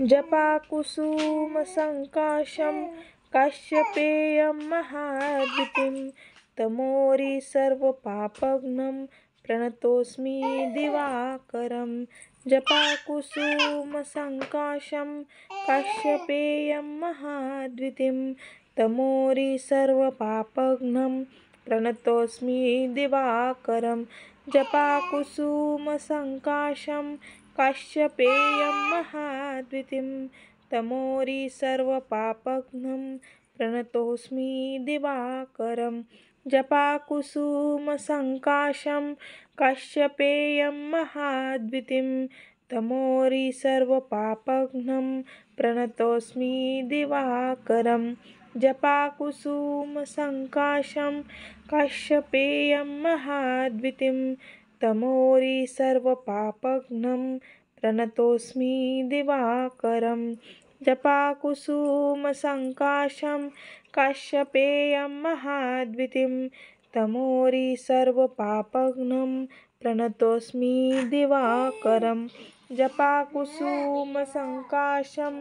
जपाकुसुमसङ्काशं काश्यपेयं महाद्युतिं तमोरि सर्वपापघ्नं प्रणतोऽस्मि दिवाकरं। जपाकुसुमसङ्काशं काश्यपेयं महाद्युतिं तमोरि सर्वपापघ्नं प्रणतोऽस्मि दिवाकरं। जपाकुसुमसङ्काशं काश्यपेयं महाद्युतिं तमोरि सर्वपापघ्नं प्रणतोऽस्मि दिवाकरं। जपाकुसुमसङ्काशं काश्यपेयं महाद्युतिं तमोरि सर्वपापघ्नं प्रणतोऽस्मि दिवाकरं। जपाकुसुमसङ्काशं काश्यपेयं महाद्युतिं तमोरि सर्वपापघ्नं प्रणतोऽस्मि दिवाकरं। जपाकुसुमसङ्काशं काश्यपेयं महाद्युतिं तमोरि सर्वपापघ्नं प्रणतोऽस्मि दिवाकरं। जपाकुसुमसङ्काशं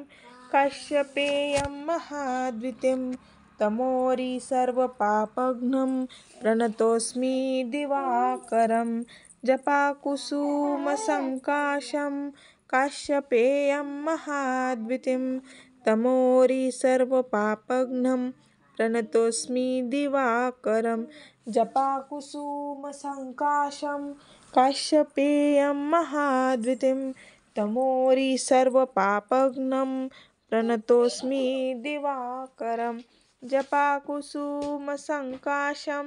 काश्यपेयं महाद्युतिं तमोरि सर्वपापघ्नं प्रणतोऽस्मि दिवाकरं। जपाकुसुमसङ्काशं काश्यपेयं महाद्युतिं तमोरि सर्वपापघ्नं प्रणतोऽस्मि दिवाकरं। जपाकुसुमसङ्काशं काश्यपेयं महाद्युतिं तमोरि सर्वपापघ्नं प्रणतोऽस्मि दिवाकरं। जपाकुसुमसङ्काशं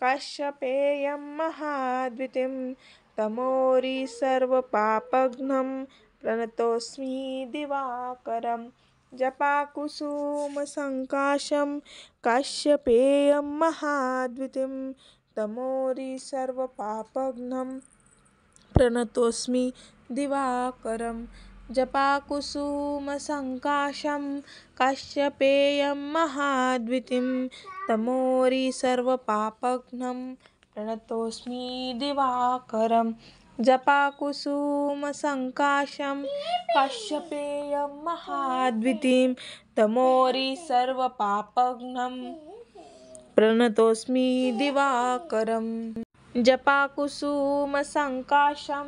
काश्यपेयं महाद्युतिं तमोरि सर्वपापघ्नं प्रणतोऽस्मि दिवाकरं। जपाकुसुमसङ्काशं काश्यपेयं महाद्युतिं तमोरि सर्वपापघ्नं प्रणतोऽस्मि दिवाकरं। जपाकुसुमसङ्काशं काश्यपेयं महाद्युतिं तमोरि सर्वपापघ्नं प्रणतोऽस्मि दिवाकरं। जपाकुसुमसङ्काशं काश्यपेयं महाद्युतिं तमोरि सर्वपापघ्नं प्रणतोऽस्मि दिवाकरं। जपाकुसुमसङ्काशं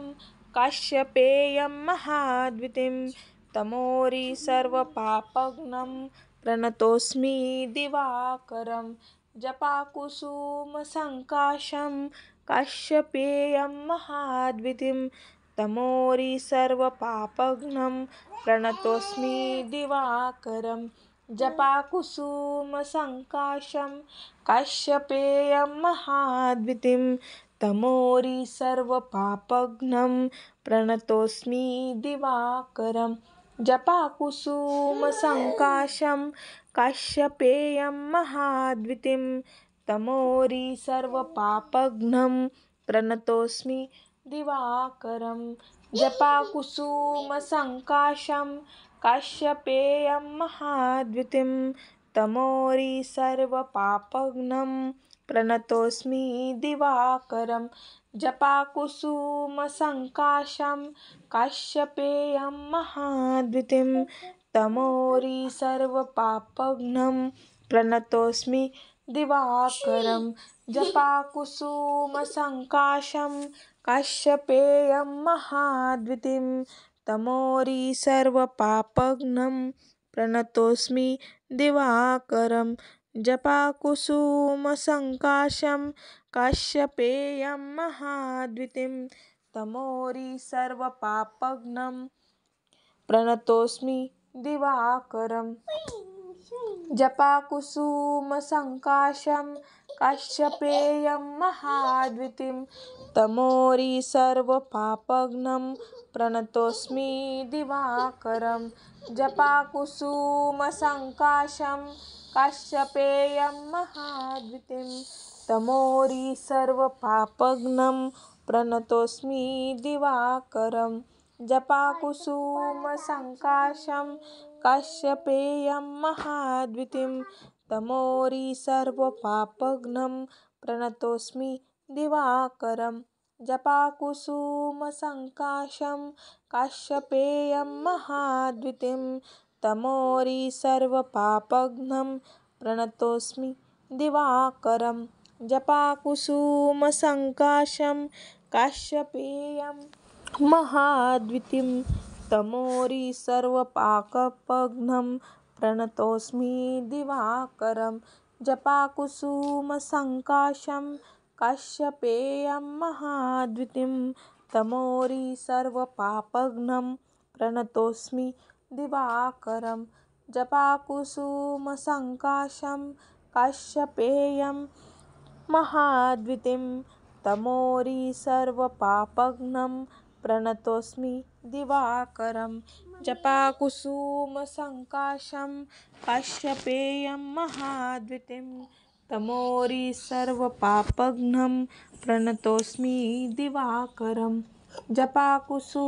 काश्यपेयं महाद्युतिं तमोरि सर्वपापघ्नं प्रणतोऽस्मि दिवाकरं। जपाकुसुमसङ्काशं काश्यपेयं महाद्युतिं तमोरि सर्वपापघ्नं प्रणतोऽस्मि दिवाकरं। जपाकुसुमसङ्काशं काश्यपेयं महाद्युतिं तमोरि सर्वपापघ्नं प्रणतोऽस्मि दिवाकरं। जपाकुसुमसङ्काशं काश्यपेयं महाद्युतिं तमोरि सर्वपापघ्नं प्रणतोऽस्मि दिवाकरं। जपाकुसुमसङ्काशं काश्यपेयं महाद्युतिं तमोरि सर्वपापघ्नं प्रणतोऽस्मि दिवाकरं। जपाकुसुमसङ्काशं काश्यपेयं महाद्युतिं तमोरि सर्वपापघ्नं प्रणतोऽस्मि दिवाकरं। जपाकुसुमसङ्काशं काश्यपेयं महाद्युतिं तमोरि सर्वपापघ्नं प्रणतोऽस्मि दिवाकरं। जपाकुसुमसङ्काशं काश्यपेयं महाद्युतिं तमोरि सर्वपापघ्नं प्रणतोऽस्मि दिवाकरं। जपाकुसुमसङ्काशं काश्यपेयं महाद्युतिं तमोरि सर्वपापघ्नं प्रणतोऽस्मि दिवाकरं। जपाकुसुमसङ्काशं काश्यपेयं महाद्युतिं तमोरि सर्वपापघ्नं प्रणतोऽस्मि दिवाकरं। जपाकुसुमसङ्काशं काश्यपेयं महाद्युतिं तमोरि सर्वपापघ्नं प्रणतोऽस्मि दिवाकरं। जपाकुसुमसङ्काशं काश्यपेयं महाद्युतिं तमोरि सर्वपापघ्नं प्रणतोऽस्मि दिवाकरं जपाकुसुमसङ्काशं काश्यपेयं महाद्युतिं तमोरि सर्वपापघ्नं प्रणतोऽस्मि दिवाकरं जपाकुसुमसङ्काशं काश्यपेयं महाद्युतिं तमोरि सर्वपापघ्नं प्रणतोऽस्मि दिवाकरं जपाकुसुमसङ्काशं काश्यपेयं महाद्युतिं तमोरि सर्वपापघ्नं प्रणतोऽस्मि दिवाकरं जपाकुसुमसङ्काशं काश्यपेयं महाद्युतिं तमोरि सर्वपापघ्नं प्रणतोऽस्मि दिवाकरं जपाकुसुमसङ्काशं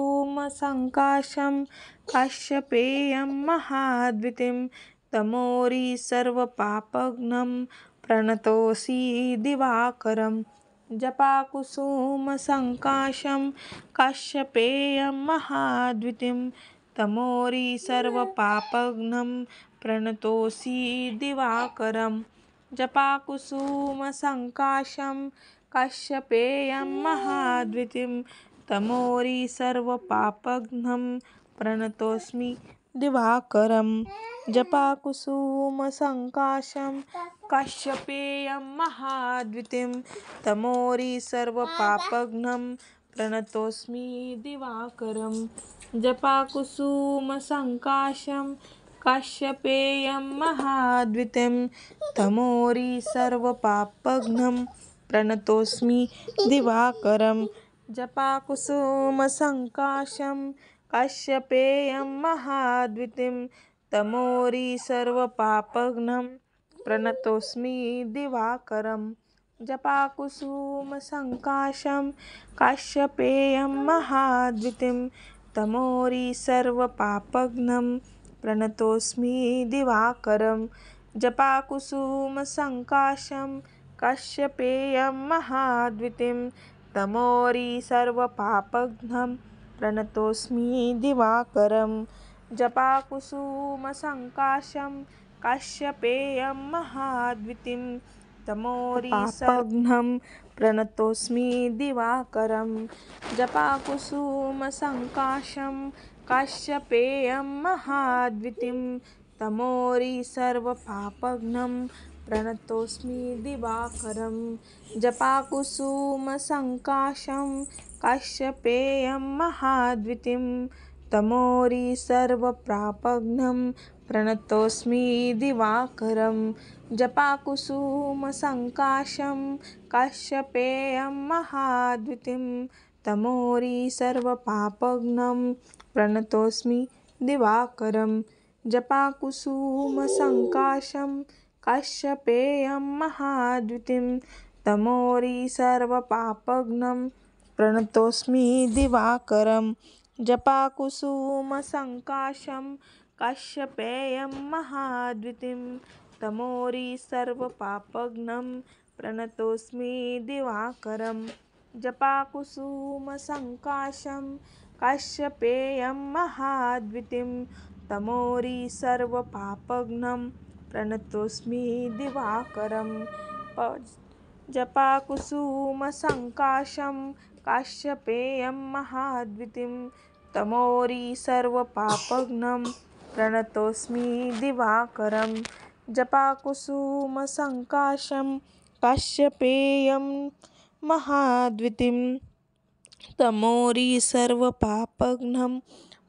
काश्यपेयं महाद्युतिं तमोरि सर्वपापघ्नं प्रणतोऽसि दिवाकरं जपाकुसुमसङ्काशं काश्यपेयं महाद्युतिं तमोरि सर्वपापघ्नं प्रणतोऽसि दिवाकरं जपाकुसुमसङ्काशं काश्यपेयं महाद्युतिं तमोरि सर्वपापघ्नं प्रणतोऽस्मि दिवाकरं जपाकुसुमसङ्काशं काश्यपेयं महाद्युतिं तमोरि सर्वपापघ्नं प्रणतोऽस्मि दिवाकरं जपाकुसुमसङ्काशं काश्यपेयं महाद्युतिं तमोरि सर्वपापघ्नं प्रणतोऽस्मि दिवाकरं जपाकुसुमसङ्काशं काश्यपेयं महाद्युतिं तमोरि सर्वपापघ्नं प्रणतोऽस्मि दिवाकरं जपाकुसुमसङ्काशं काश्यपेयं महाद्युतिं तमोरि सर्वपापघ्नं प्रणतोऽस्मि दिवाकरं जपाकुसुमसङ्काशं काश्यपेयं महाद्युतिं तमोरि सर्वपापघ्नं प्रणतोऽस्मि दिवाकरं जपाकुसुमसङ्काशं काश्यपेयं महाद्युतिं तमोरि सर्वपापघ्नं प्रणतोऽस्मि दिवाकरं जपाकुसुमसङ्काशं काश्यपेयं महाद्युतिं तमोरि सर्वपापघ्नं प्रणतोऽस्मि दिवाकरं जपाकुसुमसङ्काशं काश्यपेयं महाद्युतिं तमोरि सर्वपापघ्नं प्रणतोऽस्मि दिवाकरं जपाकुसुमसङ्काशं काश्यपेयं महाद्युतिं तमोरि सर्वपापघ्नं प्रणतोऽस्मि दिवाकरं जपाकुसुमसङ्काशं काश्यपेयं महाद्युतिं तमोरि सर्वपापघ्नं प्रणतोऽस्मि दिवाकरं जपाकुसुमसङ्काशं काश्यपेयं महाद्युतिं तमोरि सर्वपापघ्नं प्रणतोऽस्मि दिवाकरं जपाकुसुमसङ्काशं काश्यपेयं महाद्युतिं तमोरि सर्वपापघ्नं प्रणतोऽस्मि दिवाकरं जपाकुसुमसङ्काशं काश्यपेयं महाद्युतिं तमोरि सर्वपापघ्नं प्रणतोऽस्मि दिवाकरं जपाकुसुमसङ्काशं काश्यपेयं महाद्युतिं तमोरि सर्वपापघ्नं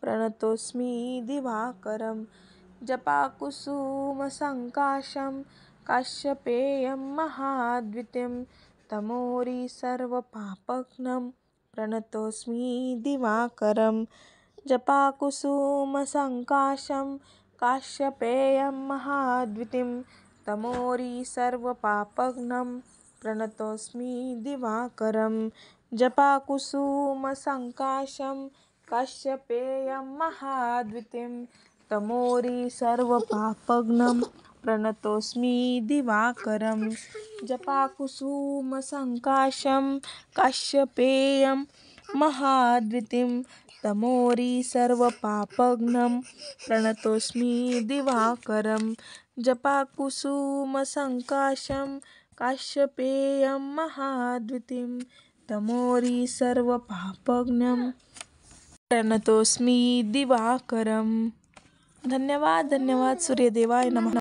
प्रणतोऽस्मि दिवाकरं जपाकुसुमसङ्काशं काश्यपेयं महाद्युतिं तमोरि सर्वपापघ्नं प्रणतोऽस्मि दिवाकरं जपाकुसुमसङ्काशं काश्यपेयं महाद्युतिं तमोरि सर्वपापघ्नं प्रणतोऽस्मि दिवाकरं जपाकुसुमसङ्काशं काश्यपेयं महाद्युतिं तमोरि सर्वपापघ्नं प्रणतोऽस्मि दिवाकरं जपाकुसुमसङ्काशं काश्यपेयं महाद्युतिं तमोरि सर्वपापघ्नं प्रणतोऽस्मि दिवाकरं जपाकुसुमसङ्काशं काश्यपेयं महाद्युतिं तमोरि सर्वपापघ्नं प्रणतोऽस्मि दिवाकरम। धन्यवाद धन्यवाद। सूर्यदेवाय नमः।